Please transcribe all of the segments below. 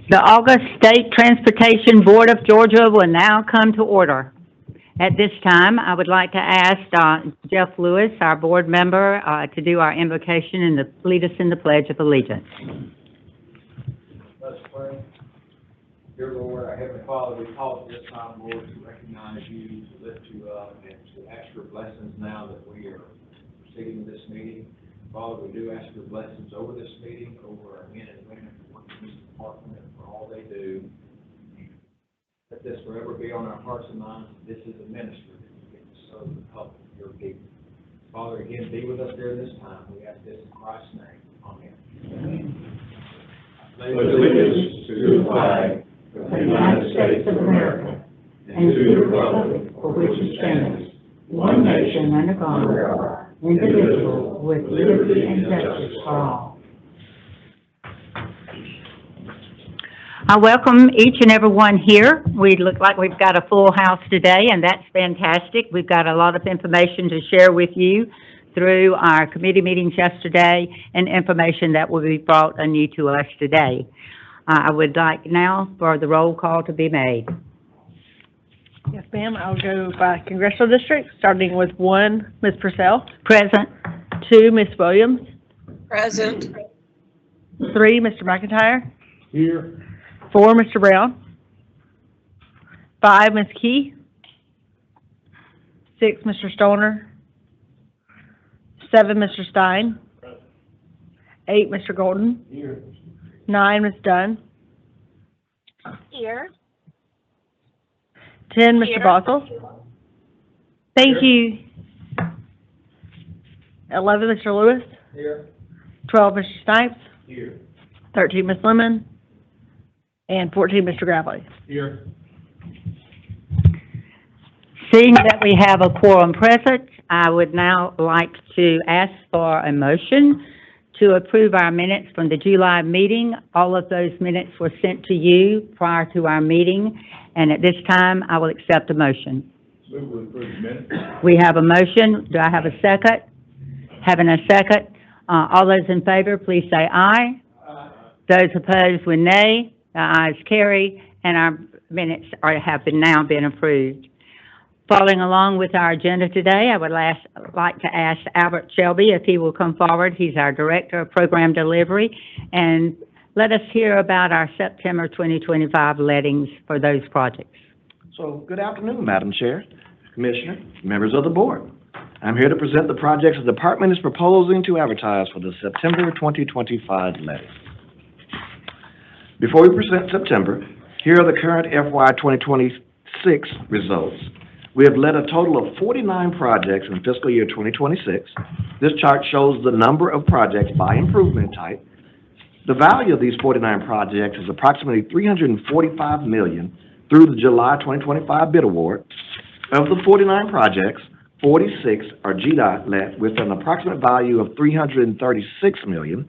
The August State Transportation Board of Georgia will now come to order. At this time, I would like to ask Jeff Lewis, our board member, to do our invocation and to lead us in the Pledge of Allegiance. Let's pray. Dear Lord, our Heavenly Father, we call at this time, Lord, to recognize you, to lift you up, and to ask your blessings now that we are proceeding this meeting. Father, we do ask your blessings over this meeting, over our men and women working in this department, for all they do. Let this forever be on our hearts and minds. This is a ministry that you get to serve and help your people. Father, again, be with us during this time. We ask this in Christ's name. Amen. Amen. Pledge allegiance to the flag of the United States of America and to the republic for which it stands, one nation under God, indivisible, with liberty and justice for all. I welcome each and every one here. We look like we've got a full house today, and that's fantastic. We've got a lot of information to share with you through our committee meetings yesterday and information that will be brought anew to us today. I would like now for the roll call to be made. Yes, ma'am. I'll go by congressional district, starting with 1, Ms. Purcell. Present. 2, Ms. Williams. Present. 3, Mr. McIntyre. Here. 4, Mr. Brown. 5, Ms. Key. 6, Mr. Stoner. 7, Mr. Stein. 8, Mr. Golden. Here. 9, Ms. Dunn. Here. 10, Mr. Here. Boswell. Thank you. 11, Mr. Lewis. Here. 12, Mr. Snipes. Here. 13, Ms. Lemon. And 14, Mr. Gravely. Here. Seeing that we have a quorum present, I would now like to ask for a motion to approve our minutes from the July meeting. All of those minutes were sent to you prior to our meeting, and at this time, I will accept a motion. Move to approve the minutes. We have a motion. Do I have a second? Having a second. All those in favor, please say aye. Aye. Those opposed with nay. The ayes carry, and our minutes have now been approved. Following along with our agenda today, I would like to ask Albert Shelby if he will come forward. He's our Director of Program Delivery, and let us hear about our September 2025 lettings for those projects. So, good afternoon, Madam Chair, Commissioner, members of the board. I'm here to present the projects the department is proposing to advertise for the September 2025 letting. Before we present September, here are the current FY 2026 results. We have led a total of 49 projects in fiscal year 2026. This chart shows the number of projects by improvement type. The value of these 49 projects is approximately $345 million through the July 2025 bid award. Of the 49 projects, 46 are GDOT let with an approximate value of $336 million,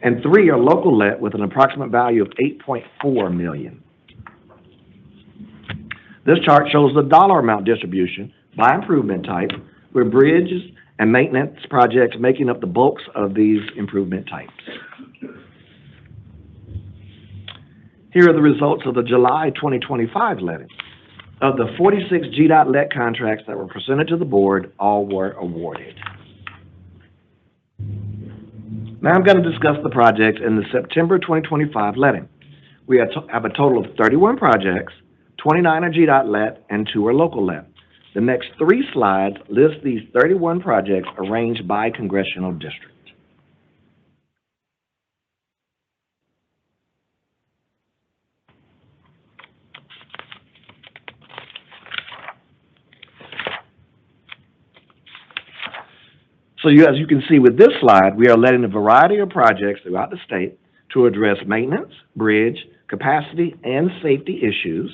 and 3 are local let with an approximate value of $8.4 million. This chart shows the dollar amount distribution by improvement type, with bridges and maintenance projects making up the bulks of these improvement types. Here are the results of the July 2025 letting. Of the 46 GDOT let contracts that were presented to the board, all were awarded. Now I'm going to discuss the projects in the September 2025 letting. We have a total of 31 projects, 29 are GDOT let, and 2 are local let. The next 3 slides list these 31 projects arranged by congressional district. So as you can see with this slide, we are letting a variety of projects throughout the state to address maintenance, bridge, capacity, and safety issues.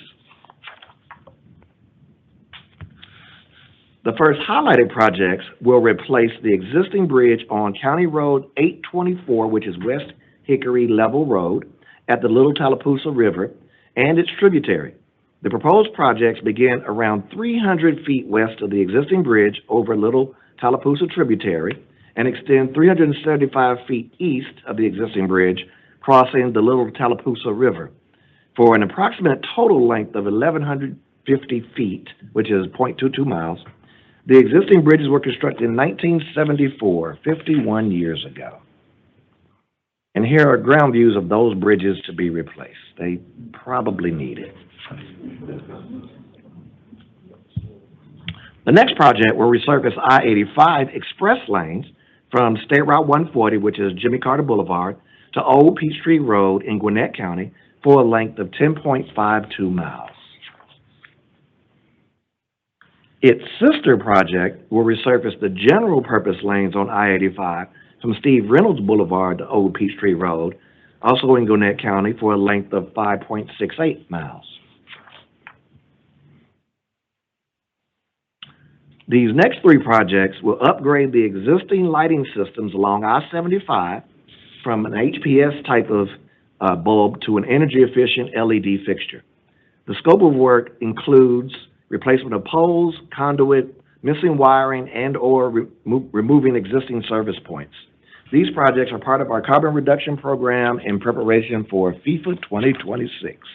The first highlighted projects will replace the existing bridge on County Road 824, which is West Hickory Level Road, at the Little Tallapoosa River and its tributary. The proposed projects begin around 300 feet west of the existing bridge over Little Tallapoosa tributary and extend 375 feet east of the existing bridge, crossing the Little Tallapoosa River. for an approximate total length of 1,150 feet, which is 0.22 miles. The existing bridges were constructed in 1974, 51 years ago. And here are ground views of those bridges to be replaced. They probably need it. The next project will resurface I-85 express lanes from State Route 140, which is Jimmy Carter Boulevard, to Old Peachtree Road in Gwinnett County for a length of 10.52 miles. Its sister project will resurface the general purpose lanes on I-85 from Steve Reynolds Boulevard to Old Peachtree Road, also in Gwinnett County, for a length of 5.68 miles. These next three projects will upgrade the existing lighting systems along I-75 from an HPS type of bulb to an energy-efficient LED fixture. The scope of work includes replacement of poles, conduit, missing wiring, and/or removing existing service points. These projects are part of our carbon reduction program in preparation for FIFA 2026.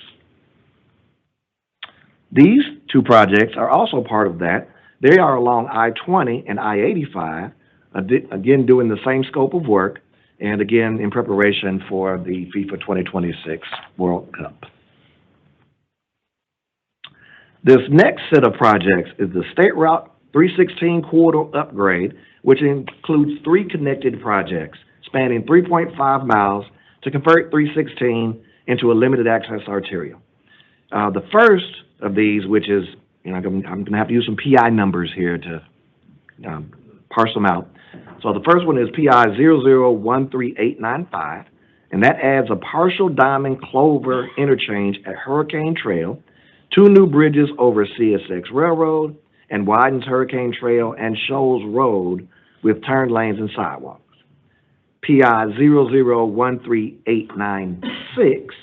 These two projects are also part of that. They are along I-20 and I-85, again doing the same scope of work, and again in preparation for the FIFA 2026 World Cup. This next set of projects is the State Route 316 corridor upgrade, which includes three connected projects spanning 3.5 miles to convert 316 into a limited access arterial. The first of these, which is, I'm going to have to use some PI numbers here to parse them out. So the first one is PI 0013895, and that adds a partial diamond clover interchange at Hurricane Trail, 2 new bridges over CSX Railroad, and widens Hurricane Trail and Shoals Road with turn lanes and sidewalks. PI 0013896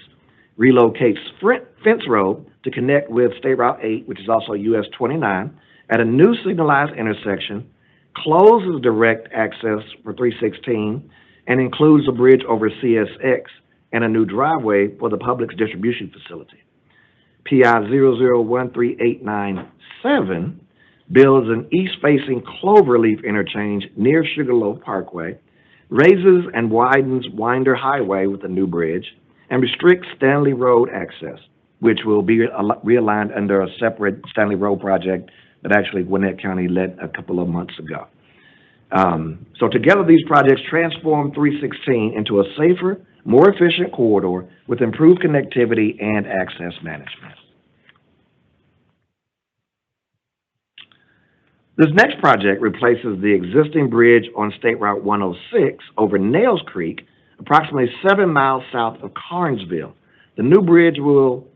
relocates Fence Road to connect with State Route 8, which is also US 29, at a new signalized intersection, closes direct access for 316, and includes a bridge over CSX and a new driveway for the Publix distribution facility. PI 0013897 builds an east-facing cloverleaf interchange near Sugarloaf Parkway, raises and widens Winder Highway with a new bridge, and restricts Stanley Road access, which will be realigned under a separate Stanley Road project that actually Gwinnett County led a couple of months ago. So together, these projects transform 316 into a safer, more efficient corridor with improved connectivity and access management. This next project replaces the existing bridge on State Route 106 over Nails Creek, approximately 7 miles south of Carnesville. The new bridge will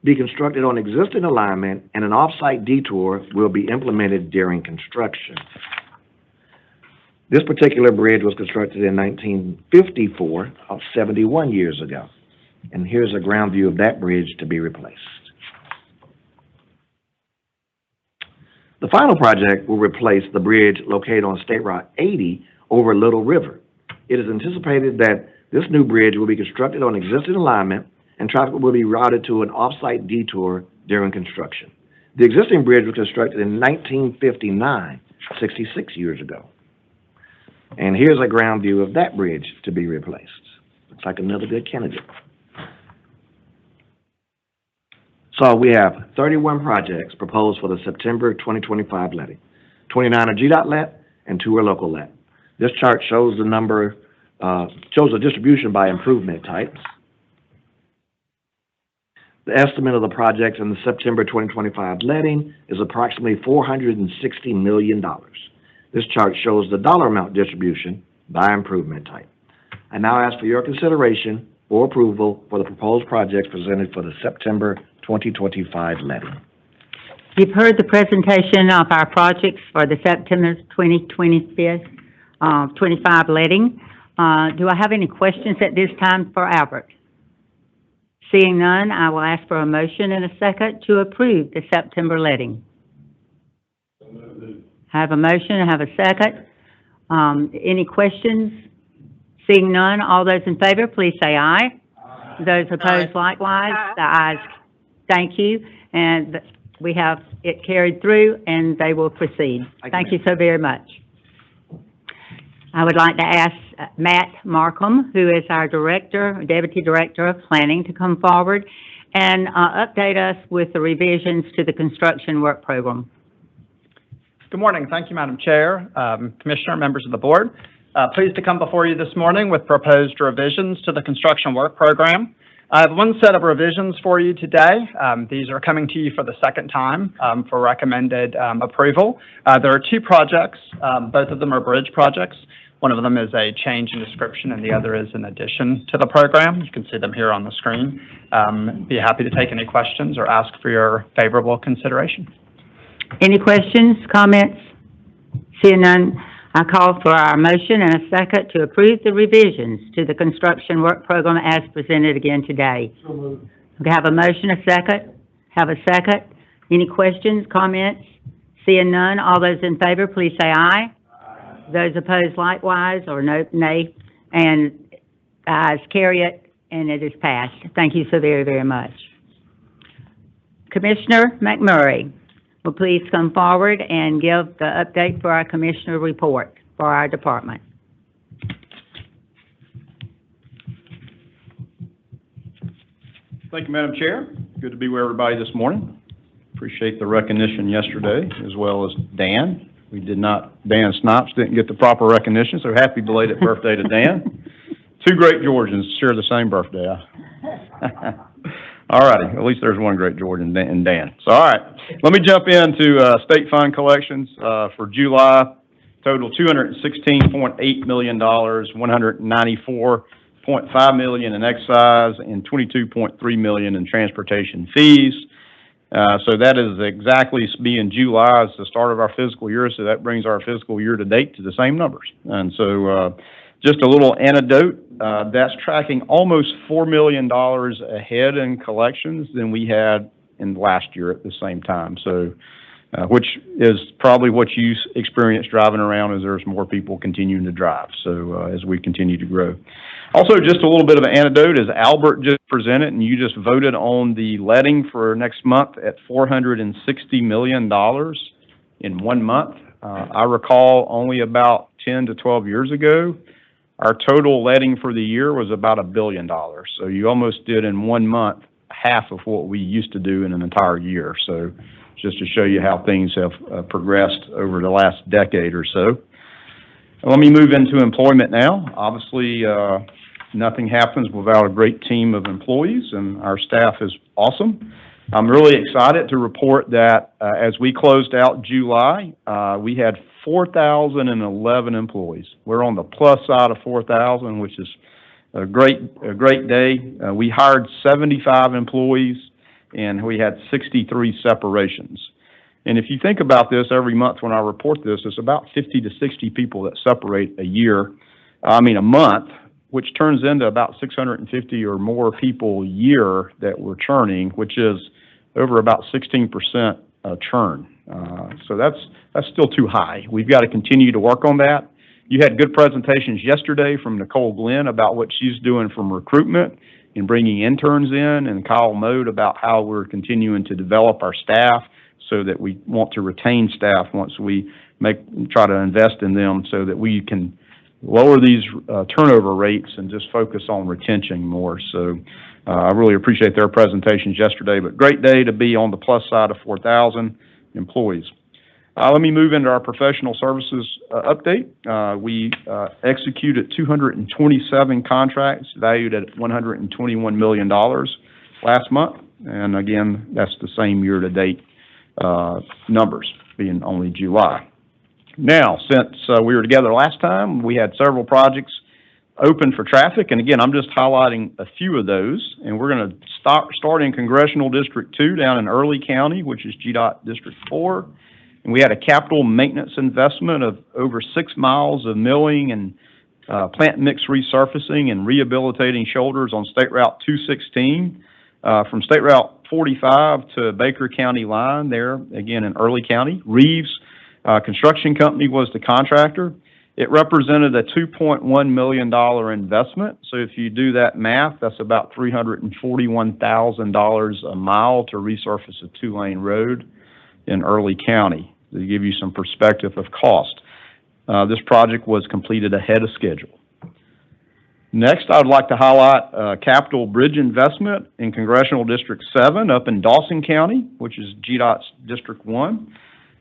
be constructed on existing alignment, and an off-site detour will be implemented during construction. This particular bridge was constructed in 1954, 71 years ago. And here's a ground view of that bridge to be replaced. The final project will replace the bridge located on State Route 80 over Little River. It is anticipated that this new bridge will be constructed on existing alignment, and traffic will be routed to an off-site detour during construction. The existing bridge was constructed in 1959, 66 years ago. And here's a ground view of that bridge to be replaced. Looks like another good candidate. So we have 31 projects proposed for the September 2025 letting. 29 are GDOT let and 2 are local let. This chart shows the number, shows the distribution by improvement types. The estimate of the projects in the September 2025 letting is approximately $460 million. This chart shows the dollar amount distribution by improvement type. I now ask for your consideration or approval for the proposed projects presented for the September 2025 letting. You've heard the presentation of our projects for the September 2025 letting. Do I have any questions at this time for Albert? Seeing none, I will ask for a motion and a second to approve the September letting. I have a motion, I have a second. Any questions? Seeing none, all those in favor, please say aye. Aye. Those opposed likewise, Aye. the ayes, thank you, and we have it carried through, and they will proceed. Thank you so very much. I would like to ask Matt Markham, who is our Deputy Director of Planning, to come forward and update us with the revisions to the construction work program. Good morning. Thank you, Madam Chair, Commissioner, members of the board. Pleased to come before you this morning with proposed revisions to the construction work program. I have one set of revisions for you today. These are coming to you for the second time for recommended approval. There are two projects. Both of them are bridge projects. One of them is a change in description and the other is an addition to the program. You can see them here on the screen. Be happy to take any questions or ask for your favorable consideration. Any questions, comments? Seeing none, I call for our motion and a second to approve the revisions to the construction work program as presented again today. We have a motion, a second. Have a second. Any questions, comments? Seeing none, all those in favor, please say aye. Those opposed likewise, or no, nay, and ayes carry it, and it is passed. Thank you so very, very much. Commissioner McMurray will please come forward and give the update for our commissioner report for our department. Thank you, Madam Chair. Good to be with everybody this morning. Appreciate the recognition yesterday, as well as Dan. Dan Snipes didn't get the proper recognition, so happy belated birthday to Dan. Two great Georgians share the same birthday. All righty, at least there's one great Georgian in Dan. So, all right, let me jump into state fund collections for July. Total $216.8 million, $194.5 million in excise, and $22.3 million in transportation fees. So that is exactly being July as the start of our fiscal year, so that brings our fiscal year to date to the same numbers. And so just a little anecdote, that's tracking almost $4 million ahead in collections than we had in last year at the same time. So, which is probably what you experience driving around, as there's more people continuing to drive. So as we continue to grow. Also, just a little bit of an anecdote, as Albert just presented, and you just voted on the letting for next month at $460 million in 1 month. I recall only about 10 to 12 years ago, our total letting for the year was about $1 billion. So you almost did in 1 month half of what we used to do in an entire year. So just to show you how things have progressed over the last decade or so. Let me move into employment now. Obviously, nothing happens without a great team of employees, and our staff is awesome. I'm really excited to report that as we closed out July, we had 4,011 employees. We're on the plus side of 4,000, which is a great day. We hired 75 employees, and we had 63 separations. And if you think about this, every month when I report this, it's about 50 to 60 people that separate a month, which turns into about 650 or more people a year that we're churning, which is over about 16% churn. So that's still too high. We've got to continue to work on that. You had good presentations yesterday from Nicole Glenn about what she's doing from recruitment and bringing interns in, and Kyle Mode about how we're continuing to develop our staff so that we want to retain staff once we try to invest in them so that we can lower these turnover rates and just focus on retention more. So I really appreciate their presentations yesterday, but great day to be on the plus side of 4,000 employees. Let me move into our professional services update. We executed 227 contracts valued at $121 million last month. And again, that's the same year-to-date numbers, being only July. Now, since we were together last time, we had several projects open for traffic. And again, I'm just highlighting a few of those. And we're going to start in Congressional District 2 down in Early County, which is GDOT District 4. And we had a capital maintenance investment of over 6 miles of milling and plant mix resurfacing and rehabilitating shoulders on State Route 216 from State Route 45 to Baker County line there, again in Early County. Reeves Construction Company was the contractor. It represented a $2.1 million investment. So if you do that math, that's about $341,000 a mile to resurface a 2-lane road in Early County, to give you some perspective of cost. This project was completed ahead of schedule. Next, I'd like to highlight capital bridge investment in Congressional District 7 up in Dawson County, which is GDOT's District 1.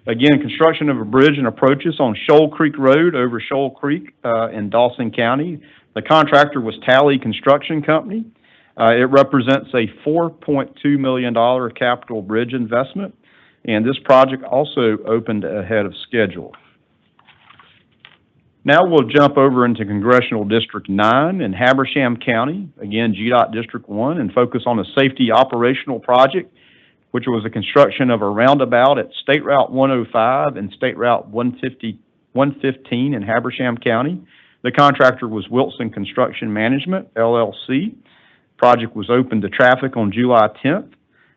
Again, construction of a bridge and approaches on Shoal Creek Road over Shoal Creek in Dawson County. The contractor was Tally Construction Company. It represents a $4.2 million capital bridge investment, and this project also opened ahead of schedule. Now we'll jump over into Congressional District 9 in Habersham County, again, GDOT District 1, and focus on a safety operational project, which was the construction of a roundabout at State Route 105 and State Route 115 in Habersham County. The contractor was Wilson Construction Management, LLC. Project was opened to traffic on July 10th,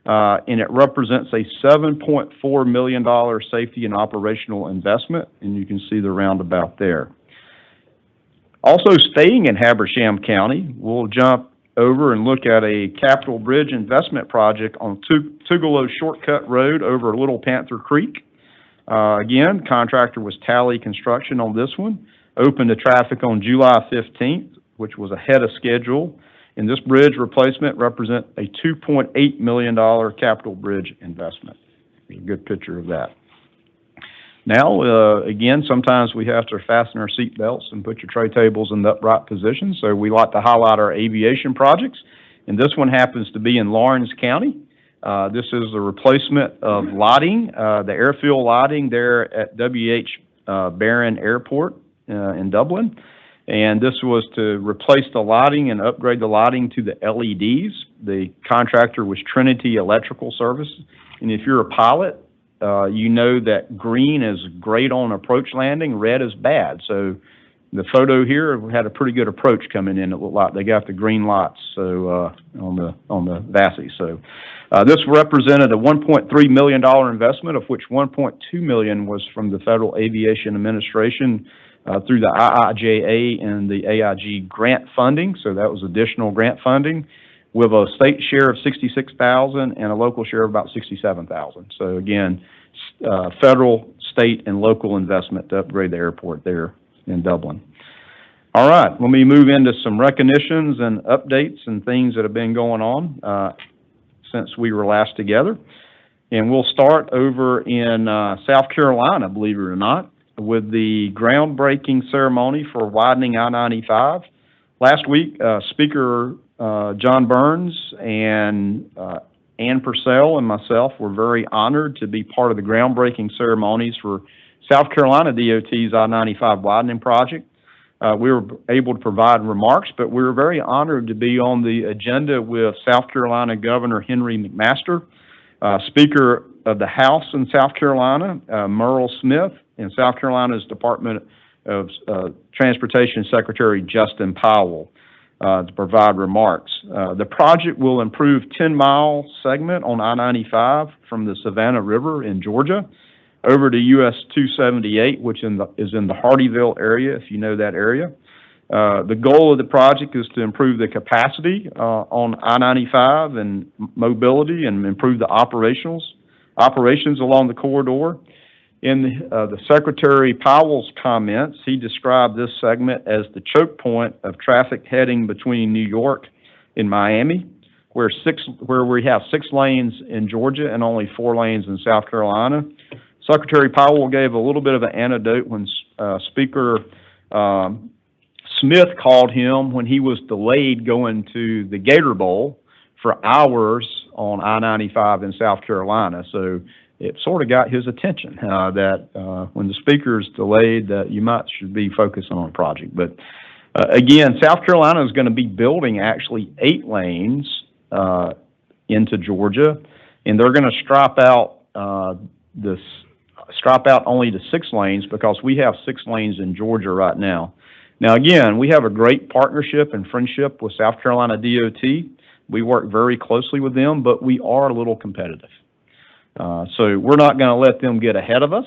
and it represents a $7.4 million safety and operational investment, and you can see the roundabout there. Also staying in Habersham County, we'll jump over and look at a capital bridge investment project on Tugelo Shortcut Road over Little Panther Creek. Again, contractor was Tally Construction on this one. Opened to traffic on July 15th, which was ahead of schedule. And this bridge replacement represents a $2.8 million capital bridge investment. There's a good picture of that. Now, again, sometimes we have to fasten our seat belts and put your tray tables in the upright position. So we like to highlight our aviation projects. And this one happens to be in Lawrence County. This is the replacement of lighting, the airfield lighting there at W.H. Barron Airport in Dublin. And this was to replace the lighting and upgrade the lighting to the LEDs. The contractor was Trinity Electrical Service. And if you're a pilot, you know that green is great on approach landing, red is bad. So the photo here had a pretty good approach coming in. It looked like they got the green lights so on the VASI. So this represented a $1.3 million investment, of which $1.2 million was from the Federal Aviation Administration through the IIJA and the AIG grant funding. So that was additional grant funding, with a state share of $66,000 and a local share of about $67,000. So again, federal, state, and local investment to upgrade the airport there in Dublin. All right, let me move into some recognitions and updates and things that have been going on since we were last together. And we'll start over in South Carolina, believe it or not, with the groundbreaking ceremony for widening I-95. Last week, Speaker John Burns and Ann Purcell and myself were very honored to be part of the groundbreaking ceremonies for South Carolina DOT's I-95 widening project. We were able to provide remarks, but we were very honored to be on the agenda with South Carolina Governor Henry McMaster, Speaker of the House in South Carolina, Merle Smith, and South Carolina's Department of Transportation Secretary Justin Powell to provide remarks. The project will improve 10-mile segment on I-95 from the Savannah River in Georgia over to US 278, which is in the Hardeeville area, if you know that area. The goal of the project is to improve the capacity on I-95 and mobility and improve the operations along the corridor. In the Secretary Powell's comments, he described this segment as the choke point of traffic heading between New York and Miami, where we have 6 lanes in Georgia and only 4 lanes in South Carolina. Secretary Powell gave a little bit of an anecdote when Speaker Smith called him when he was delayed going to the Gator Bowl for hours on I-95 in South Carolina. So it sort of got his attention that when the speaker's delayed, that you should be focusing on a project. But again, South Carolina is going to be building actually 8 lanes into Georgia, and they're going to strap out only to 6 lanes because we have 6 lanes in Georgia right now. Now, again, we have a great partnership and friendship with South Carolina DOT. We work very closely with them, but we are a little competitive. So we're not going to let them get ahead of us.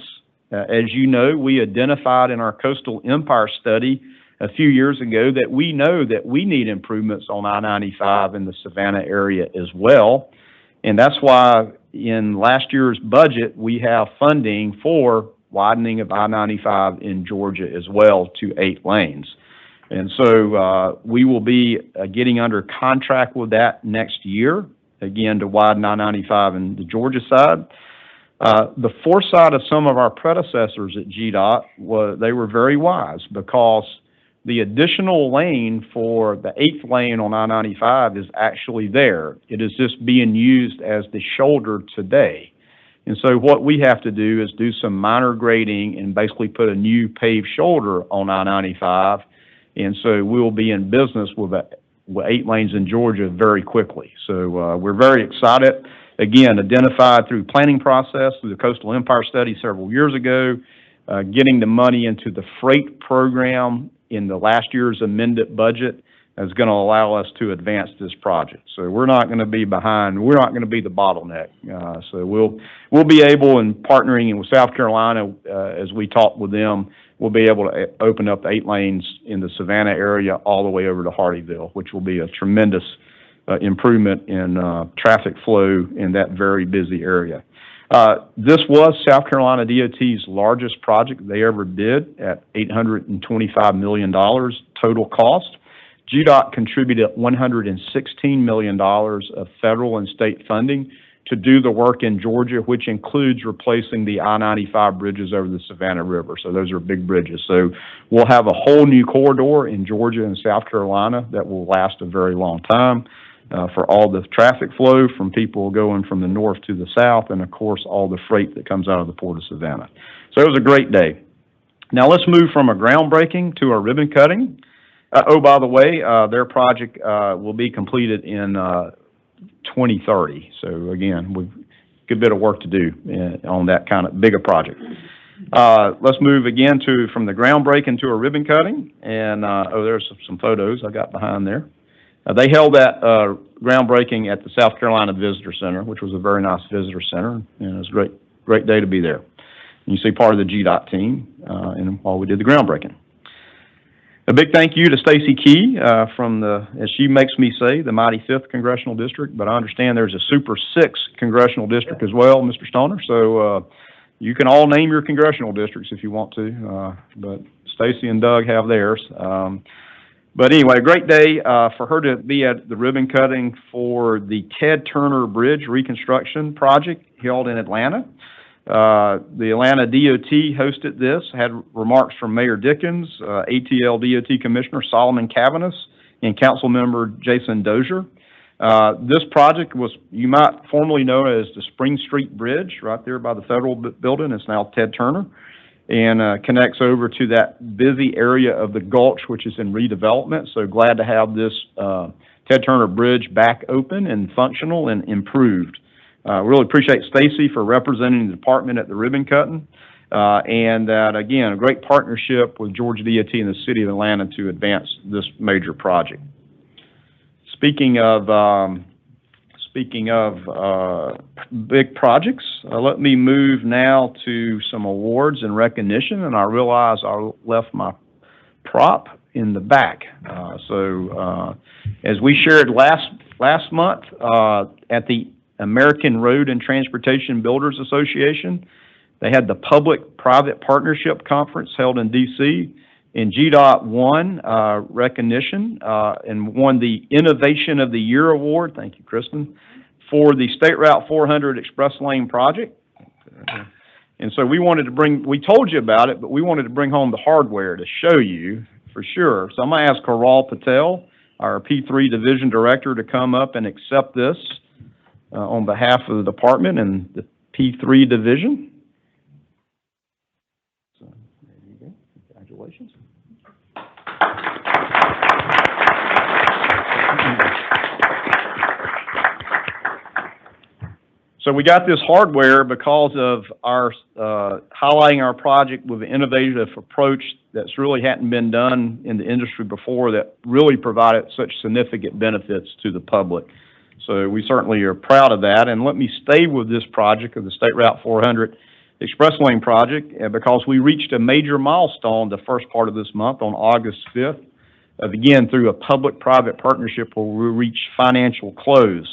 As you know, we identified in our Coastal Empire study a few years ago that we know that we need improvements on I-95 in the Savannah area as well. And that's why in last year's budget, we have funding for widening of I-95 in Georgia as well to 8 lanes. And so we will be getting under contract with that next year, again, to widen I-95 in the Georgia side. The foresight of some of our predecessors at GDOT they were very wise, because the additional lane for the 8th lane on I-95 is actually there. It is just being used as the shoulder today. And so what we have to do is do some minor grading and basically put a new paved shoulder on I-95. And so we'll be in business with 8 lanes in Georgia very quickly. So we're very excited. Again, identified through planning process, through the Coastal Empire study several years ago, getting the money into the freight program in the last year's amended budget is going to allow us to advance this project. So we're not going to be behind. We're not going to be the bottleneck. So we'll be able, in partnering with South Carolina, as we talk with them, we'll be able to open up 8 lanes in the Savannah area all the way over to Hardeeville, which will be a tremendous improvement in traffic flow in that very busy area. This was South Carolina DOT's largest project they ever did at $825 million total cost. GDOT contributed $116 million of federal and state funding to do the work in Georgia, which includes replacing the I-95 bridges over the Savannah River. So those are big bridges. So we'll have a whole new corridor in Georgia and South Carolina that will last a very long time for all the traffic flow from people going from the north to the south, and of course all the freight that comes out of the Port of Savannah. So it was a great day. Now let's move from a groundbreaking to a ribbon cutting. Oh, by the way, their project will be completed in 2030. So again, we've a good bit of work to do on that kind of bigger project. Let's move again from the groundbreaking to a ribbon cutting. And there's some photos I got behind there. They held that groundbreaking at the South Carolina Visitor Center, which was a very nice visitor center, and it was a great day to be there. And you see part of the GDOT team while we did the groundbreaking. A big thank you to Stacy Key from as she makes me say, the mighty 5th Congressional District, but I understand there's a Super 6 Congressional District as well, Mr. Stoner, so you can all name your congressional districts if you want to, but Stacy and Doug have theirs. But anyway, a great day for her to be at the ribbon cutting for the Ted Turner Bridge reconstruction project held in Atlanta. The Atlanta DOT hosted this, had remarks from Mayor Dickens, ATL DOT Commissioner Solomon Cavanis, and Council Member Jason Dozier. This project was, you might formerly know as the Spring Street Bridge, right there by the Federal Building. It's now Ted Turner, and connects over to that busy area of the Gulch, which is in redevelopment. So glad to have this Ted Turner Bridge back open and functional and improved. Really appreciate Stacy for representing the department at the ribbon cutting, and that, again, a great partnership with Georgia DOT and the City of Atlanta to advance this major project. Speaking of big projects, let me move now to some awards and recognition, and I realize I left my prop in the back. As we shared last month at the American Road and Transportation Builders Association, they had the Public-Private Partnership Conference held in D.C., and GDOT won recognition and won the Innovation of the Year Award, thank you, Kristen, for the State Route 400 Express Lane project. And so we told you about it, but we wanted to bring home the hardware to show you for sure. So I'm going to ask Karal Patel, our P3 Division Director, to come up and accept this on behalf of the department and the P3 Division. So there you go. Congratulations. So we got this hardware because of our highlighting our project with an innovative approach that's really hadn't been done in the industry before, that really provided such significant benefits to the public. So we certainly are proud of that. And let me stay with this project of the State Route 400 Express Lane project because we reached a major milestone the first part of this month on August 5th, again, through a public-private partnership where we reached financial close.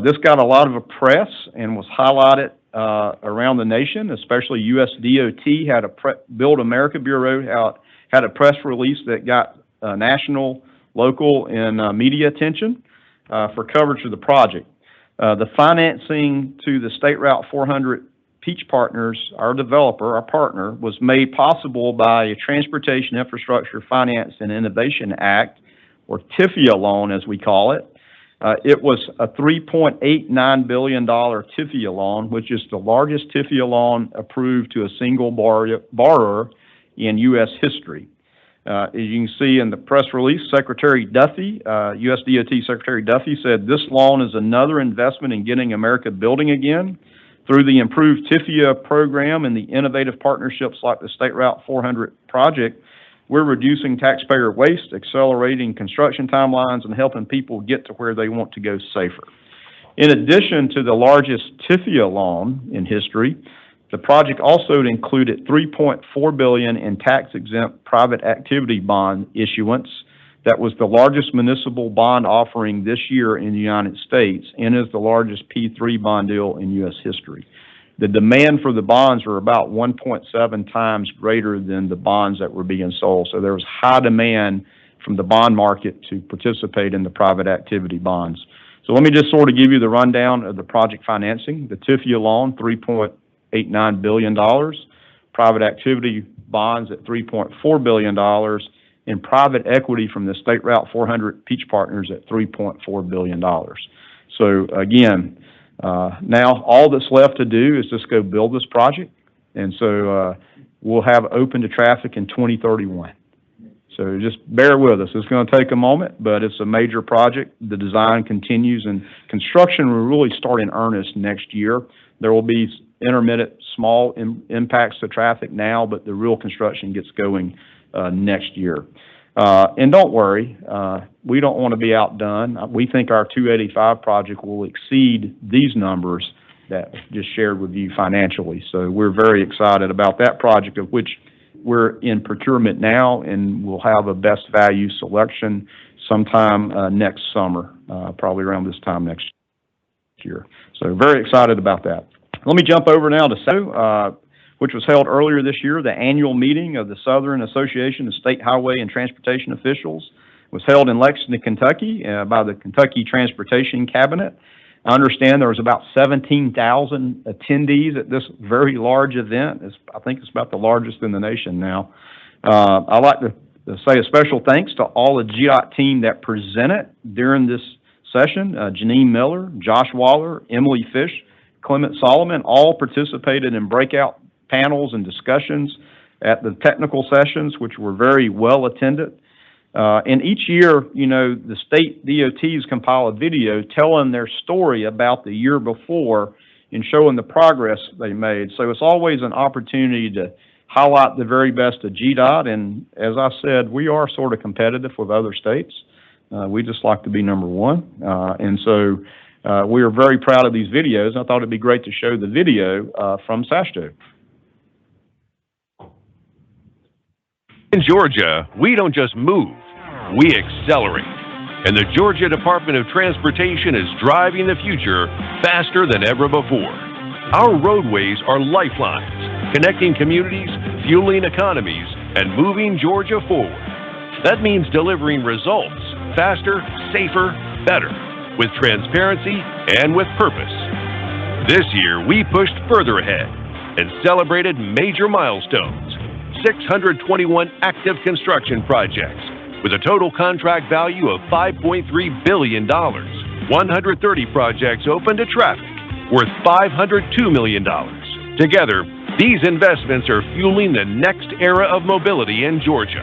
This got a lot of press and was highlighted around the nation, especially USDOT had Build America Bureau had a press release that got national, local, and media attention for coverage of the project. The financing to the State Route 400 Peach Partners, our developer, our partner, was made possible by a Transportation Infrastructure Finance and Innovation Act, or TIFIA loan as we call it. It was a $3.89 billion TIFIA loan, which is the largest TIFIA loan approved to a single borrower in U.S. history. As you can see in the press release, Secretary Duffy, USDOT Secretary Duffy said this loan is another investment in getting America building again. Through the improved TIFIA program and the innovative partnerships like the State Route 400 project, we're reducing taxpayer waste, accelerating construction timelines, and helping people get to where they want to go safer. In addition to the largest TIFIA loan in history, the project also included $3.4 billion in tax-exempt private activity bond issuance. That was the largest municipal bond offering this year in the United States and is the largest P3 bond deal in U.S. history. The demand for the bonds were about 1.7 times greater than the bonds that were being sold. So there was high demand from the bond market to participate in the private activity bonds. So let me just sort of give you the rundown of the project financing. The TIFIA loan, $3.89 billion. Private activity bonds at $3.4 billion. And private equity from the State Route 400 Peach Partners at $3.4 billion. So again, now all that's left to do is just go build this project. And so we'll have open to traffic in 2031. So just bear with us. It's going to take a moment, but it's a major project. The design continues and construction will really start in earnest next year. There will be intermittent small impacts to traffic now, but the real construction gets going next year. And don't worry, we don't want to be outdone. We think our 285 project will exceed these numbers that just shared with you financially. So we're very excited about that project, of which we're in procurement now, and we'll have a best value selection sometime next summer, probably around this time next year. So very excited about that. Let me jump over now to SATO, which was held earlier this year. The annual meeting of the Southern Association of State Highway and Transportation Officials was held in Lexington, Kentucky, by the Kentucky Transportation Cabinet. I understand there was about 17,000 attendees at this very large event. I think it's about the largest in the nation now. I'd like to say a special thanks to all the GDOT team that presented during this session. Janine Miller, Josh Waller, Emily Fish, Clement Solomon, all participated in breakout panels and discussions at the technical sessions, which were very well attended. And each year, you know, the state DOTs compile a video telling their story about the year before and showing the progress they made. So it's always an opportunity to highlight the very best of GDOT. And as I said, we are sort of competitive with other states. We just like to be number one. And so we are very proud of these videos. I thought it'd be great to show the video from SASTO. In Georgia, we don't just move, we accelerate. And the Georgia Department of Transportation is driving the future faster than ever before. Our roadways are lifelines, connecting communities, fueling economies, and moving Georgia forward. That means delivering results faster, safer, better, with transparency and with purpose. This year, we pushed further ahead and celebrated major milestones. 621 active construction projects with a total contract value of $5.3 billion. 130 projects open to traffic worth $502 million. Together, these investments are fueling the next era of mobility in Georgia.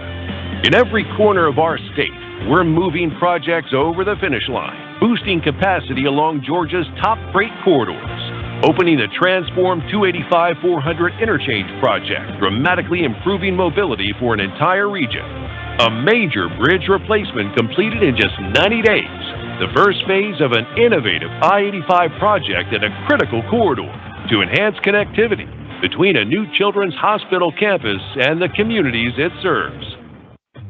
In every corner of our state, we're moving projects over the finish line, boosting capacity along Georgia's top freight corridors. Opening the Transform 285-400 Interchange project, dramatically improving mobility for an entire region. A major bridge replacement completed in just 90 days. The first phase of an innovative I-85 project at a critical corridor to enhance connectivity, between a new children's hospital campus and the communities it serves.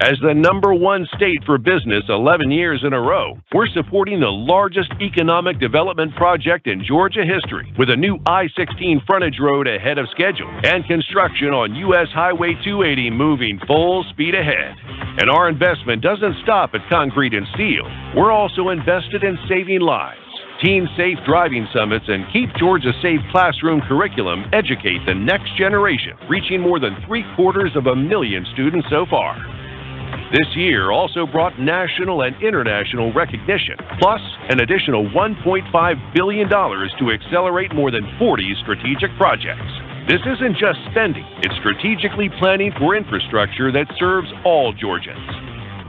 As the #1 state for business 11 years in a row, we're supporting the largest economic development project in Georgia history with a new I-16 frontage road ahead of schedule and construction on U.S. Highway 280 moving full speed ahead. And our investment doesn't stop at concrete and steel. We're also invested in saving lives. Teen Safe Driving Summits and Keep Georgia Safe classroom curriculum educate the next generation, reaching more than 750,000 students so far. This year also brought national and international recognition, plus an additional $1.5 billion to accelerate more than 40 strategic projects. This isn't just spending, it's strategically planning for infrastructure that serves all Georgians.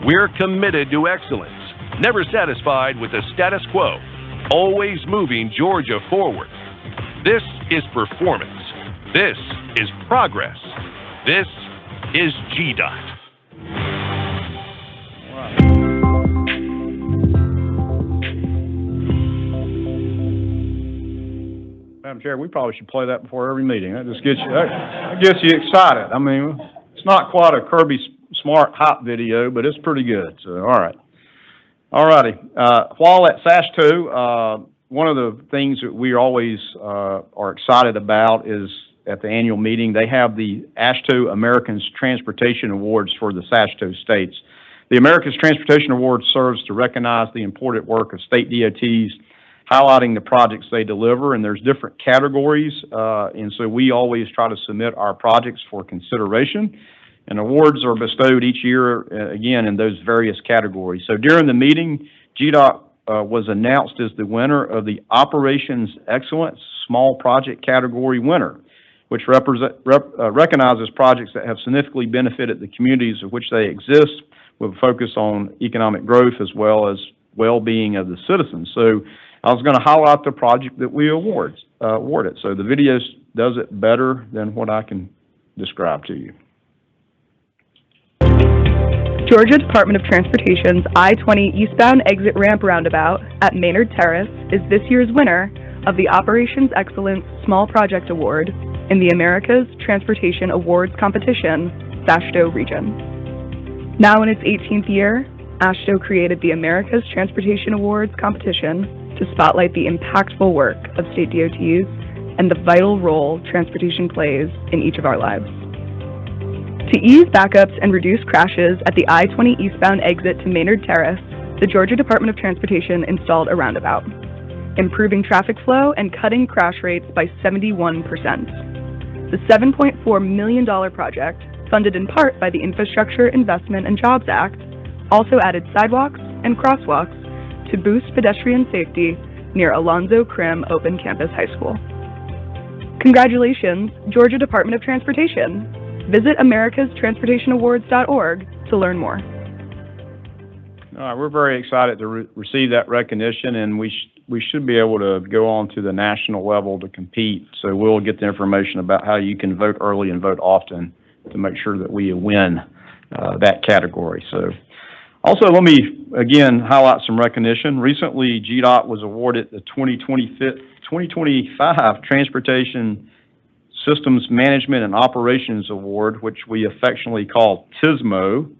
We're committed to excellence, never satisfied with the status quo, always moving Georgia forward. This is performance. This is progress. This is GDOT. Madam Chair, we probably should play that before every meeting. That just gets you, that gets you excited. I mean, it's not quite a Kirby Smart Hop video, but it's pretty good. So, all right. All righty. While at SASH2, one of the things that we always are excited about is at the annual meeting, they have the AASHTO Americans Transportation Awards for the SASH2 states. The Americans Transportation Award serves to recognize the important work of state DOTs, highlighting the projects they deliver, and there's different categories, and so we always try to submit our projects for consideration, and awards are bestowed each year, again, in those various categories. So during the meeting, GDOT was announced as the winner of the Operations Excellence Small Project category winner, which recognizes projects that have significantly benefited the communities of which they exist, with a focus on economic growth as well as well-being of the citizens. So I was going to highlight the project that we awarded. So the video does it better than what I can describe to you. Georgia Department of Transportation's I-20 eastbound exit ramp roundabout at Maynard Terrace is this year's winner of the Operations Excellence Small Project Award in the Americas Transportation Awards Competition, SASHTO region. Now in its 18th year, AASHTO created the Americas Transportation Awards Competition to spotlight the impactful work of state DOTs and the vital role transportation plays in each of our lives. To ease backups and reduce crashes at the I-20 eastbound exit to Maynard Terrace, the Georgia Department of Transportation installed a roundabout, improving traffic flow and cutting crash rates by 71%. The $7.4 million project, funded in part by the Infrastructure Investment and Jobs Act, also added sidewalks and crosswalks to boost pedestrian safety near Alonzo Krim Open Campus High School. Congratulations, Georgia Department of Transportation. Visit americastransportationawards.org to learn more. All right, we're very excited to receive that recognition, and we should be able to go on to the national level to compete. So we'll get the information about how you can vote early and vote often to make sure that we win that category. So also, let me again highlight some recognition. Recently, GDOT was awarded the 2025 Transportation Systems Management and Operations Award, which we affectionately call TSMO.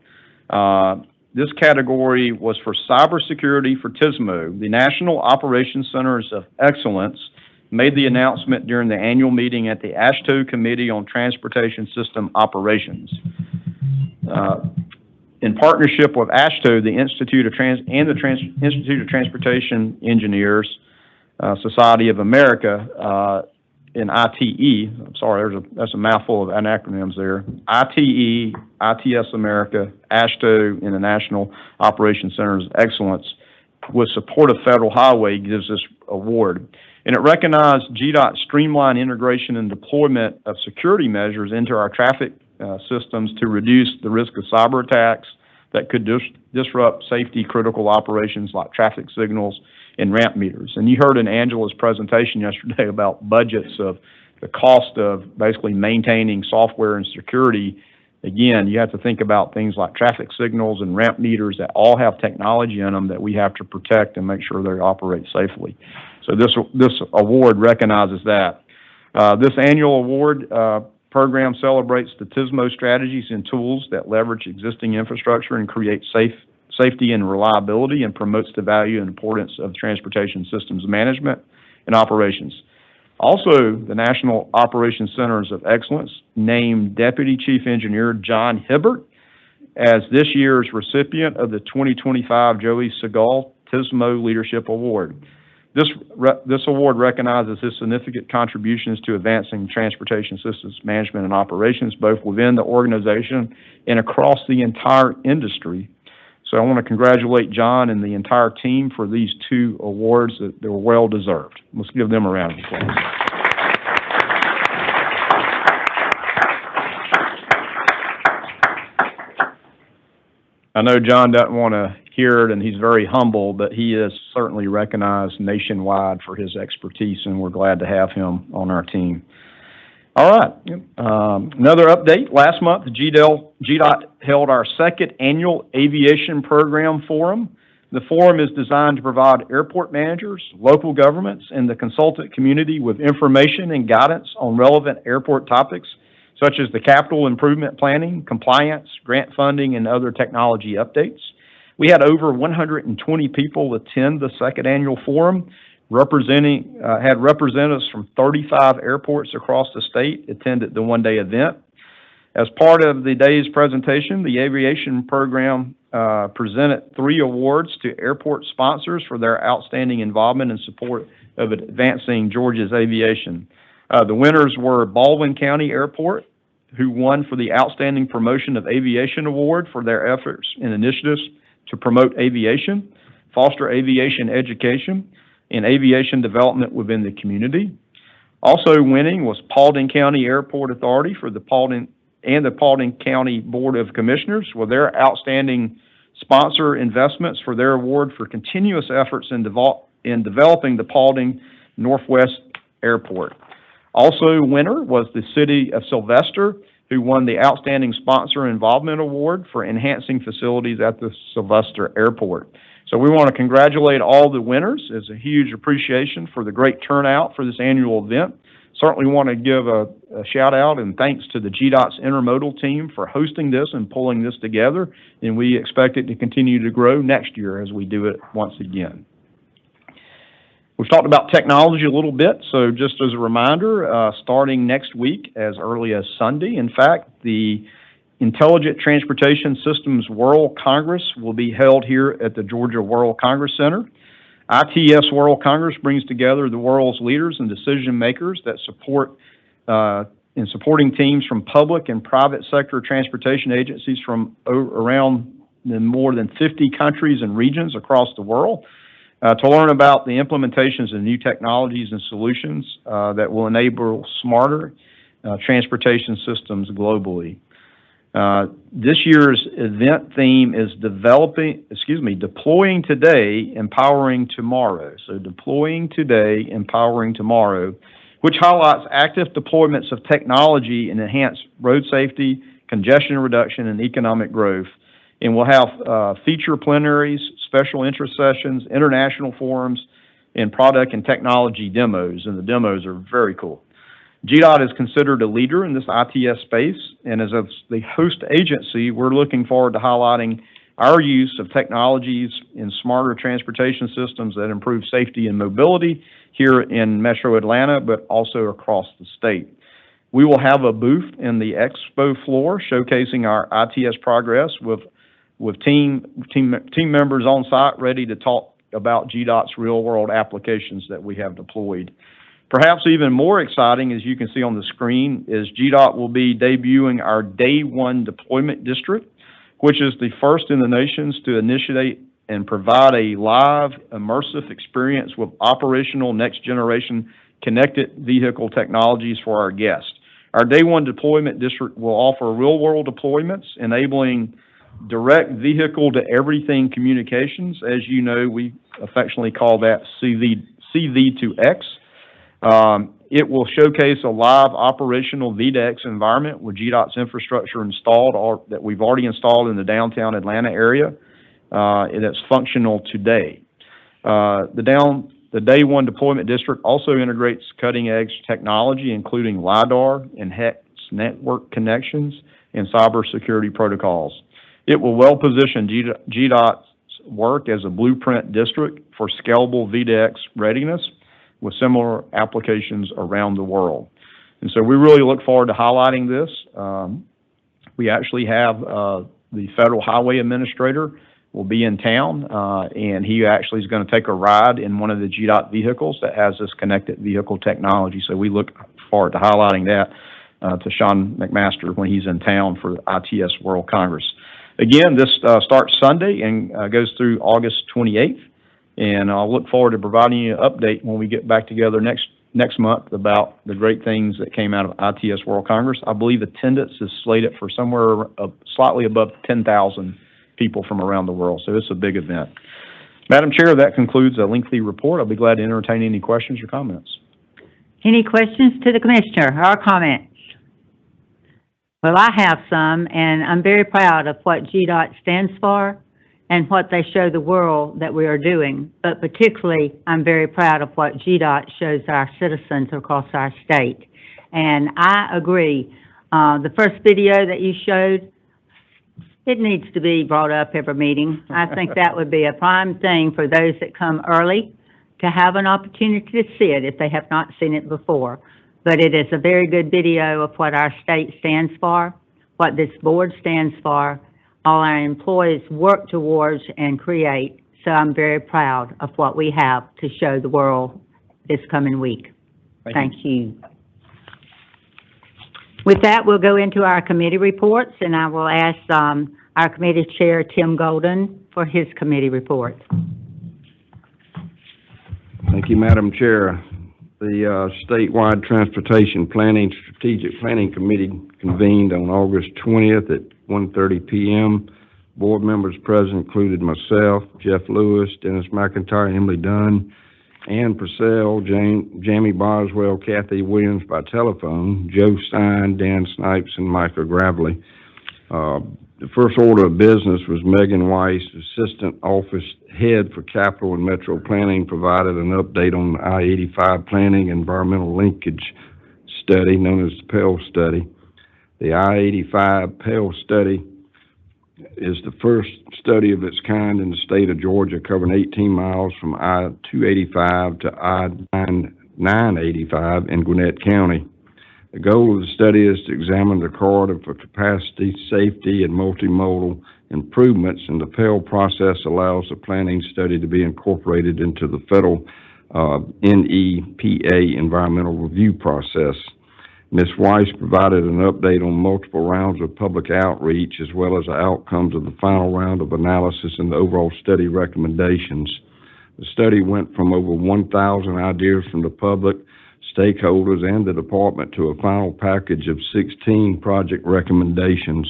This category was for cybersecurity for TSMO. The National Operations Centers of Excellence made the announcement during the annual meeting at the AASHTO Committee on Transportation System Operations. In partnership with AASHTO, the Institute of Institute of Transportation Engineers, Society of America, in ITE, I'm sorry, that's a mouthful of acronyms there. ITE, ITS America, AASHTO, and the National Operations Centers of Excellence, with support of Federal Highway, gives this award. And it recognized GDOT's streamlined integration and deployment of security measures into our traffic systems to reduce the risk of cyber attacks that could disrupt safety critical operations like traffic signals and ramp meters. And you heard in Angela's presentation yesterday about budgets of the cost of basically maintaining software and security. Again, you have to think about things like traffic signals and ramp meters that all have technology in them that we have to protect and make sure they operate safely. So this award recognizes that. This annual award program celebrates the TISMO strategies and tools that leverage existing infrastructure and create safety and reliability, and promotes the value and importance of transportation systems management and operations. Also, the National Operations Centers of Excellence named Deputy Chief Engineer John Hibbert as this year's recipient of the 2025 Joey Segal TISMO Leadership Award. This award recognizes his significant contributions to advancing transportation systems management and operations, both within the organization and across the entire industry. So I want to congratulate John and the entire team for these 2 awards that were well deserved. Let's give them a round of applause. I know John doesn't want to hear it, and he's very humble, but he is certainly recognized nationwide for his expertise, and we're glad to have him on our team. All right. Another update. Last month, GDOT held our 2nd annual Aviation Program Forum. The forum is designed to provide airport managers, local governments, and the consultant community with information and guidance on relevant airport topics, such as the capital improvement planning, compliance, grant funding, and other technology updates. We had over 120 people attend the 2nd annual forum, had representatives from 35 airports across the state attended the one-day event. As part of the day's presentation, the aviation program presented 3 awards to airport sponsors for their outstanding involvement and support of advancing Georgia's aviation. The winners were Baldwin County Airport, who won for the Outstanding Promotion of Aviation Award for their efforts and initiatives to promote aviation, foster aviation education, and aviation development within the community. Also winning was Paulding County Airport Authority for the Paulding County Board of Commissioners with their outstanding sponsor investments for their award for continuous efforts in developing the Paulding Northwest Airport. Also winner was the City of Sylvester, who won the Outstanding Sponsor Involvement Award for enhancing facilities at the Sylvester Airport. So we want to congratulate all the winners. It's a huge appreciation for the great turnout for this annual event. Certainly want to give a shout out and thanks to the GDOT's intermodal team for hosting this and pulling this together, and we expect it to continue to grow next year as we do it once again. We've talked about technology a little bit, so just as a reminder, starting next week as early as Sunday, in fact, the Intelligent Transportation Systems World Congress will be held here at the Georgia World Congress Center. ITS World Congress brings together the world's leaders and decision makers that support in supporting teams from public and private sector transportation agencies from around more than 50 countries and regions across the world to learn about the implementations of new technologies and solutions that will enable smarter transportation systems globally. This year's event theme is deploying today, empowering tomorrow. So deploying today, empowering tomorrow, which highlights active deployments of technology and enhanced road safety, congestion reduction, and economic growth. And we'll have feature plenaries, special interest sessions, international forums, and product and technology demos. And the demos are very cool. GDOT is considered a leader in this ITS space, and as the host agency, we're looking forward to highlighting our use of technologies in smarter transportation systems that improve safety and mobility here in Metro Atlanta, but also across the state. We will have a booth in the expo floor showcasing our ITS progress with team members on site ready to talk about GDOT's real-world applications that we have deployed. Perhaps even more exciting, as you can see on the screen, is GDOT will be debuting our Day 1 Deployment District, which is the first in the nations to initiate and provide a live, immersive experience with operational next-generation connected vehicle technologies for our guests. Our Day 1 Deployment District will offer real-world deployments, enabling direct vehicle-to-everything communications. As you know, we affectionately call that CV2X. It will showcase a live operational V2X environment with GDOT's infrastructure installed or that we've already installed in the downtown Atlanta area, and it's functional today. The The Day One Deployment District also integrates cutting-edge technology, including LiDAR and HEX network connections and cybersecurity protocols. It will well position GDOT's work as a blueprint district for scalable VDX readiness with similar applications around the world. And so we really look forward to highlighting this. We actually have the Federal Highway Administrator will be in town, and he actually is going to take a ride in one of the GDOT vehicles that has this connected vehicle technology. So we look forward to highlighting that to Sean McMaster when he's in town for ITS World Congress. Again, this starts Sunday and goes through August 28th, and I'll look forward to providing you an update when we get back together next month about the great things that came out of ITS World Congress. I believe attendance is slated for somewhere slightly above 10,000 people from around the world, so it's a big event. Madam Chair, that concludes a lengthy report. I'll be glad to entertain any questions or comments. Any questions to the Commissioner or comments? Well, I have some, and I'm very proud of what GDOT stands for and what they show the world that we are doing. But particularly, I'm very proud of what GDOT shows our citizens across our state. And I agree. The first video that you showed, it needs to be brought up every meeting. I think that would be a prime thing for those that come early to have an opportunity to see it if they have not seen it before. But it is a very good video of what our state stands for, what this board stands for, all our employees work towards and create. So I'm very proud of what we have to show the world this coming week. Thank you. With that, we'll go into our committee reports, and I will ask our committee chair, Tim Golden, for his committee report. Thank you, Madam Chair. The Statewide Transportation Planning Strategic Planning Committee convened on August 20th at 1:30 p.m. Board members present included myself, Jeff Lewis, Dennis McIntyre, Emily Dunn, Ann Purcell, Jamie Boswell, Kathy Williams by telephone, Joe Stein, Dan Snipes, and Micah Gravely. The first order of business was Megan Weiss, Assistant Office Head for Capital and Metro Planning, provided an update on the I-85 Planning Environmental Linkage Study, known as the PEL Study. The I-85 PEL Study is the first study of its kind in the state of Georgia, covering 18 miles from I-285 to I-985 in Gwinnett County. The goal of the study is to examine the corridor for capacity, safety, and multimodal improvements, and the PEL process allows the planning study to be incorporated into the federal NEPA environmental review process. Ms. Weiss provided an update on multiple rounds of public outreach, as well as the outcomes of the final round of analysis and the overall study recommendations. The study went from over 1,000 ideas from the public, stakeholders, and the department to a final package of 16 project recommendations.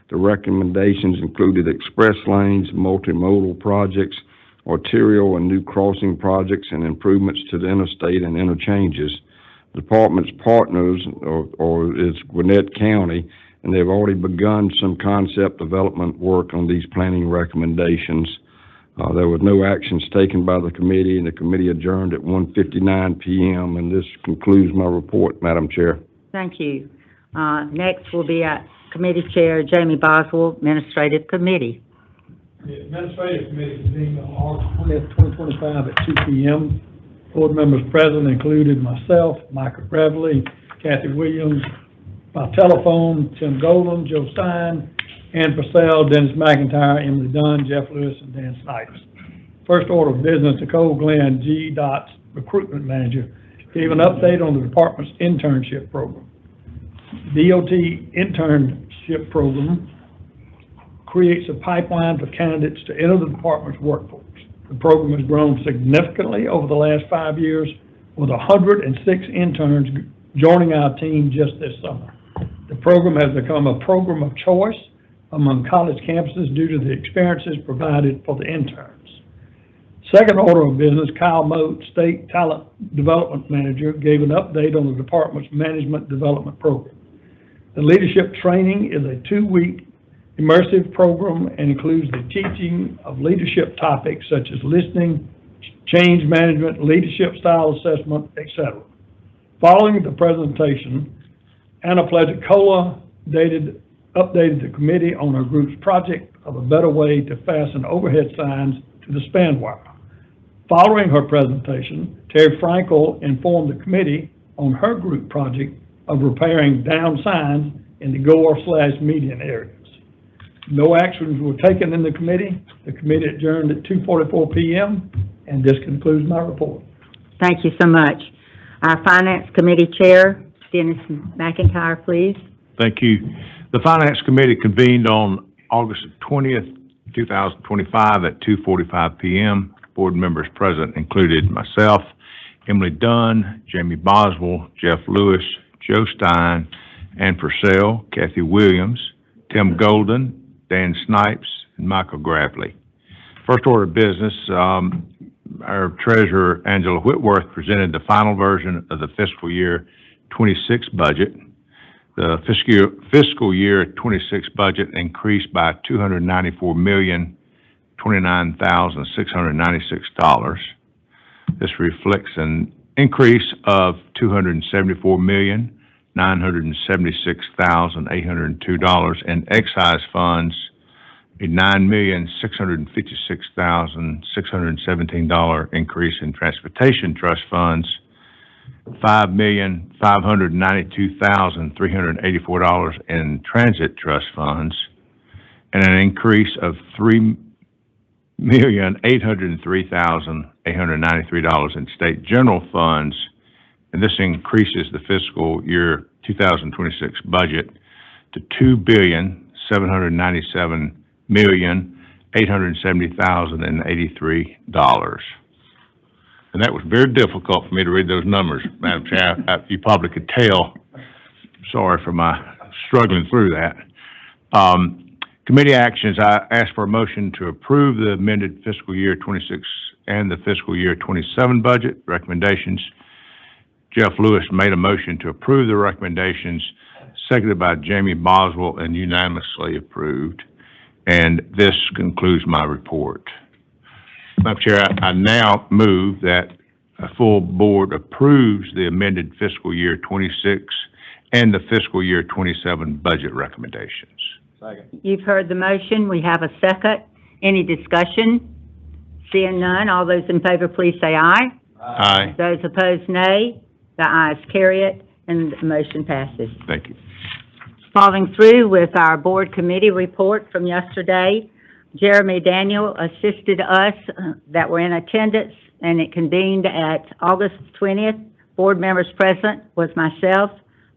The recommendations included express lanes, multimodal projects, arterial and new crossing projects, and improvements to the interstate and interchanges. The department's partners is Gwinnett County, and they've already begun some concept development work on these planning recommendations. There was no actions taken by the committee, and the committee adjourned at 1:59 p.m., and this concludes my report, Madam Chair. Thank you. Next will be Committee Chair Jamie Boswell, Administrative Committee. The Administrative Committee convened on August 20th, 2025 at 2 p.m. Board members present included myself, Micah Gravely, Kathy Williams, by telephone, Tim Golden, Joe Stein, Ann Purcell, Dennis McIntyre, Emily Dunn, Jeff Lewis, and Dan Snipes. First order of business, Nicole Glenn, GDOT's recruitment manager, gave an update on the department's internship program. DOT internship program creates a pipeline for candidates to enter the department's workforce. The program has grown significantly over the last 5 years, with 106 interns joining our team just this summer. The program has become a program of choice among college campuses due to the experiences provided for the interns. Second order of business, Kyle Moat, State Talent Development Manager, gave an update on the department's management development program. The leadership training is a 2-week immersive program and includes the teaching of leadership topics such as listening, change management, leadership style assessment, etc. Following the presentation, Anna Plegicola updated the committee on her group's project of a better way to fasten overhead signs to the span wire. Following her presentation, Terry Frankel informed the committee on her group project of repairing down signs in the gore/median areas. No actions were taken in the committee. The committee adjourned at 2:44 p.m., and this concludes my report. Thank you so much. Our Finance Committee Chair, Dennis McIntyre, please. Thank you. The Finance Committee convened on August 20th, 2025 at 2:45 p.m. Board members present included myself, Emily Dunn, Jamie Boswell, Jeff Lewis, Joe Stein, Ann Purcell, Kathy Williams, Tim Golden, Dan Snipes, and Michael Gravely. First order of business, our treasurer, Angela Whitworth, presented the final version of the fiscal year 26 budget. The fiscal year 26 budget increased by $294,029,696. This reflects an increase of $274,976,802 in excise funds, a $9,656,617 increase in transportation trust funds, $5,592,384 in transit trust funds, and an increase of $3,803,893 in state general funds, and this increases the fiscal year 2026 budget to $2,797,870,083. And that was very difficult for me to read those numbers, Madam Chair. You probably could tell. Sorry for my struggling through that. Committee actions, I asked for a motion to approve the amended fiscal year 26 and the fiscal year 27 budget recommendations. Jeff Lewis made a motion to approve the recommendations, seconded by Jamie Boswell, and unanimously approved. And this concludes my report. Madam Chair, I now move that a full board approves the amended fiscal year 26 and the fiscal year 27 budget recommendations. Second. You've heard the motion. We have a second. Any discussion? Seeing none, all those in favor, please say aye. Aye. Those opposed, nay. The ayes carry it, and the motion passes. Thank you. Following through with our board committee report from yesterday, Jeremy Daniel assisted us that were in attendance, and it convened at August 20th. Board members present was myself,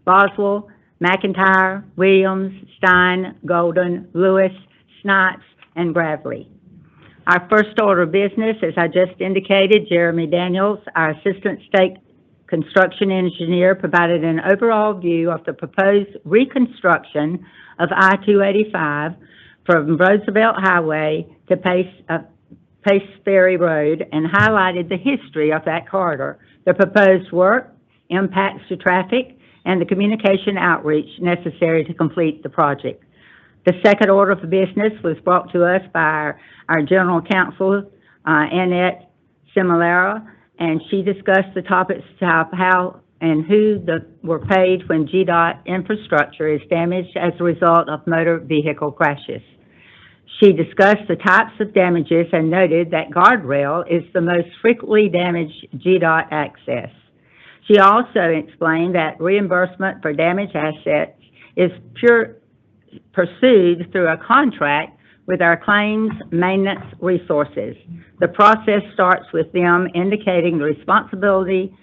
Boswell, McIntyre, Williams, Stein, Golden, Lewis, Snipes, and Gravely. Our first order of business, as I just indicated, Jeremy Daniels, our Assistant State Construction Engineer, provided an overall view of the proposed reconstruction of I-285 from Roosevelt Highway to Pace Ferry Road and highlighted the history of that corridor, the proposed work, impacts to traffic, and the communication outreach necessary to complete the project. The second order of business was brought to us by our General Counsel, Annette Similera, and she discussed the topics of how and who were paid when GDOT infrastructure is damaged as a result of motor vehicle crashes. She discussed the types of damages and noted that guardrail is the most frequently damaged GDOT access. She also explained that reimbursement for damaged assets is pursued through a contract with our claims maintenance resources. The process starts with them indicating the responsibility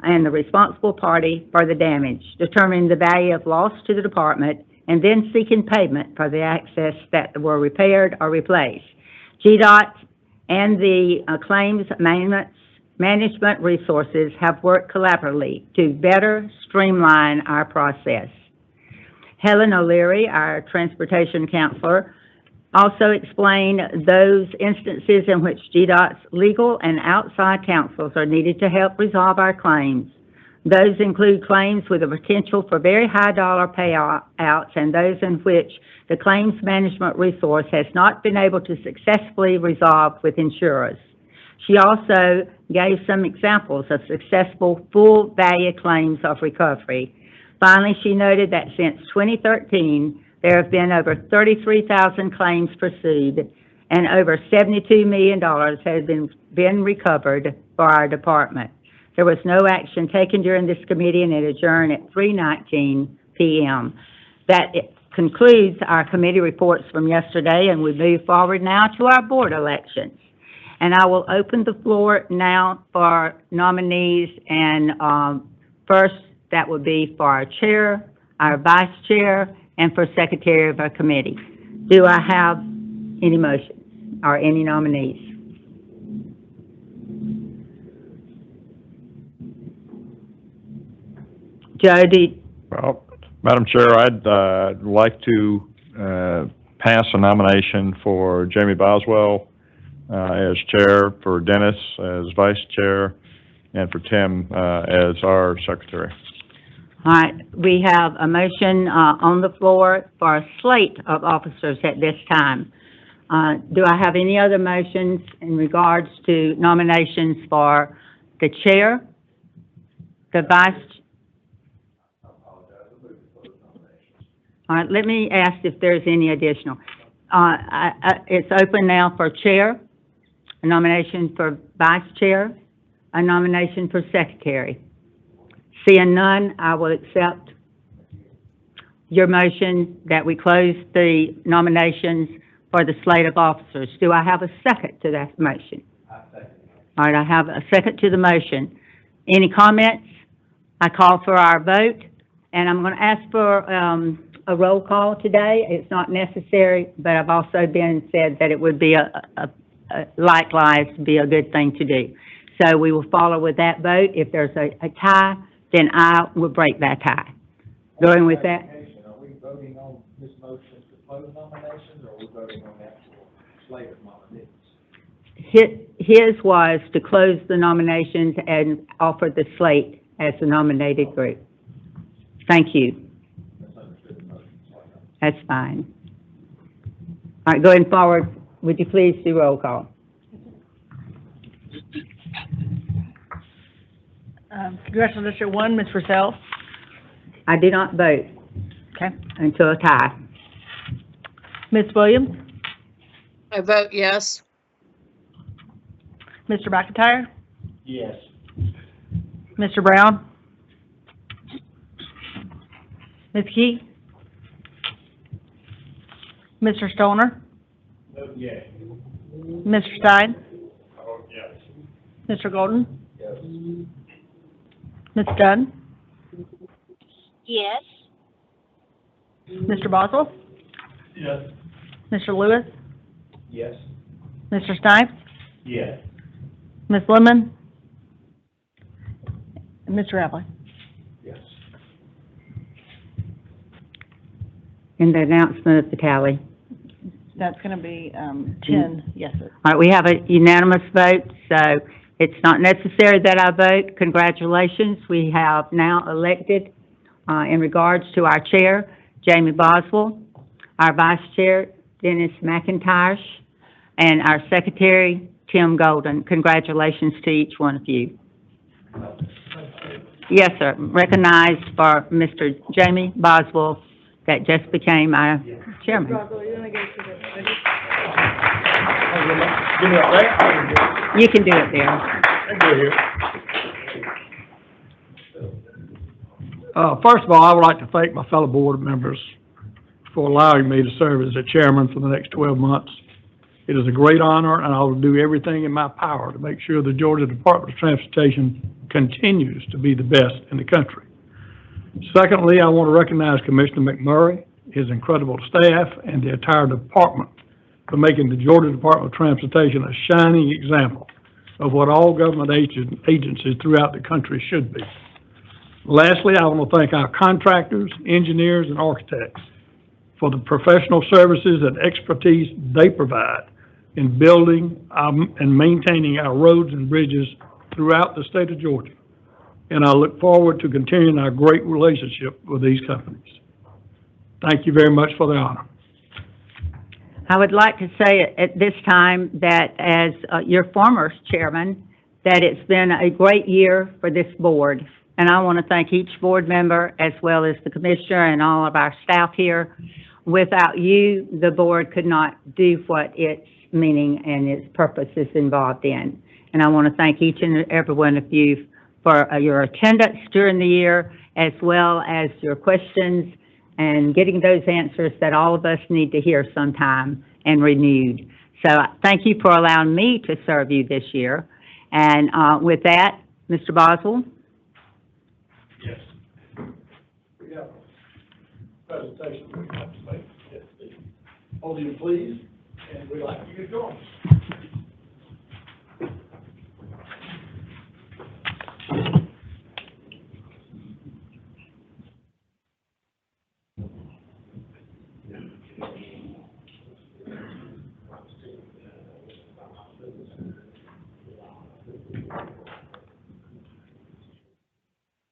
and the responsible party for the damage, determining the value of loss to the department, and then seeking payment for the access that were repaired or replaced. GDOT and the claims management resources have worked collaboratively to better streamline our process. Helen O'Leary, our transportation counselor, also explained those instances in which GDOT's legal and outside counsels are needed to help resolve our claims. Those include claims with a potential for very high dollar payouts and those in which the claims management resource has not been able to successfully resolve with insurers. She also gave some examples of successful full value claims of recovery. Finally, she noted that since 2013, there have been over 33,000 claims pursued and over $72 million has been recovered for our department. There was no action taken during this committee, and it adjourned at 3:19 p.m. That concludes our committee reports from yesterday, and we move forward now to our board elections. And I will open the floor now for nominees, and first, that would be for our chair, our vice chair, and for secretary of our committee. Do I have any motions or any nominees? Jody? Well, Madam Chair, I'd like to pass a nomination for Jamie Boswell as chair, for Dennis as vice chair, and for Tim as our secretary. All right, we have a motion on the floor for a slate of officers at this time. Do I have any other motions in regards to nominations for the chair, the vice? All right, let me ask if there's any additional. It's open now for chair, a nomination for vice chair, a nomination for secretary. Seeing none, I will accept your motion that we close the nominations for the slate of officers. Do I have a second to that motion? All right, I have a second to the motion. Any comments? I call for our vote, and I'm going to ask for a roll call today. It's not necessary, but I've also been said that it would be likewise be a good thing to do. So we will follow with that vote. If there's a tie, then I will break that tie. Going with that? Are we voting on this motion to close nominations, or are we voting on the actual slate of nominees? His was to close the nominations and offer the slate as the nominated group. Thank you. That's fine. All right, going forward, would you please do roll call? Congressional District 1, Ms. Purcell. I do not vote. Okay. Until a tie. Ms. Williams. I vote yes. Mr. McIntyre. Yes. Mr. Brown. Ms. Key. Mr. Stoner. Vote yes. Mr. Stein. Vote yes. Mr. Golden. Yes. Ms. Dunn. Yes. Mr. Boswell. Yes. Mr. Lewis. Yes. Mr. Snipes. Yes. Ms. Lemon. And Mr. Rapley. Yes. In the announcement of the tally. That's going to be 10 yeses. All right, we have a unanimous vote, so it's not necessary that I vote. Congratulations. We have now elected, in regards to our chair, Jamie Boswell, our vice chair, Dennis McIntyre, and our secretary, Tim Golden. Congratulations to each one of you. Yes, sir. Recognized for Mr. Jamie Boswell that just became our chairman. You can do it there. First of all, I would like to thank my fellow board members for allowing me to serve as their chairman for the next 12 months. It is a great honor, and I will do everything in my power to make sure the Georgia Department of Transportation continues to be the best in the country. Secondly, I want to recognize Commissioner McMurray, his incredible staff, and the entire department for making the Georgia Department of Transportation a shining example of what all government agencies throughout the country should be. Lastly, I want to thank our contractors, engineers, and architects for the professional services and expertise they provide in building and maintaining our roads and bridges throughout the state of Georgia. And I look forward to continuing our great relationship with these companies. Thank you very much for the honor. I would like to say at this time that as your former chairman, that it's been a great year for this board. And I want to thank each board member as well as the commissioner and all of our staff here. Without you, the board could not do what its meaning and its purpose is involved in. And I want to thank each and every one of you for your attendance during the year, as well as your questions and getting those answers that all of us need to hear sometime and renewed. So thank you for allowing me to serve you this year. And with that, Mr. Boswell. Yes. We have a presentation we have to make at the podium, please, and we'd like you to join us.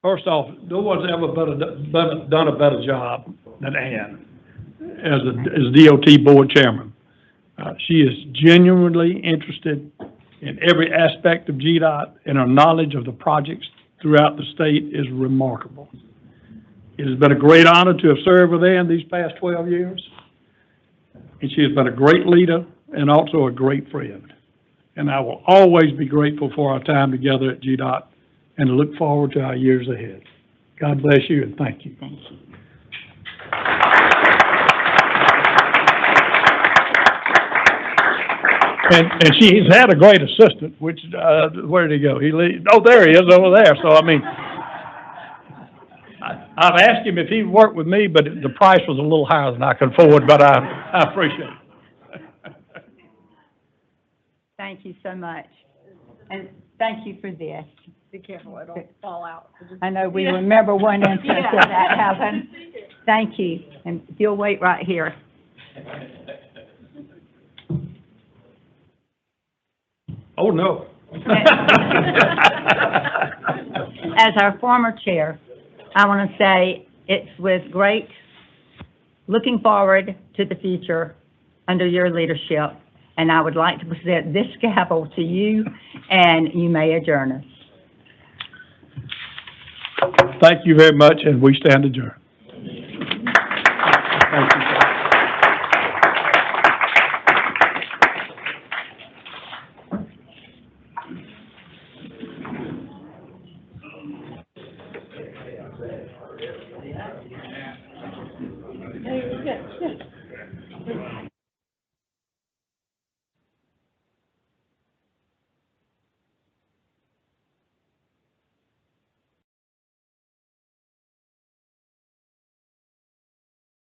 First off, no one's ever done a better job than Ann as DOT board chairman. She is genuinely interested in every aspect of GDOT, and her knowledge of the projects throughout the state is remarkable. It has been a great honor to have served with Ann these past 12 years, and she has been a great leader and also a great friend. And I will always be grateful for our time together at GDOT and look forward to our years ahead. God bless you and thank you. Thank you. And she's had a great assistant, which, where did he go? Oh, there he is over there. So, I mean, I've asked him if he'd work with me, but the price was a little higher than I could afford, but I appreciate it. Thank you so much. And thank you for this. Be careful, it don't fall out. I know we remember one instance of that happened. Thank you. And you'll wait right here. Oh, no. As our former chair, I want to say it's with great looking forward to the future under your leadership. And I would like to present this gavel to you, and you may adjourn us. Thank you very much, and we stand adjourned. Thank you.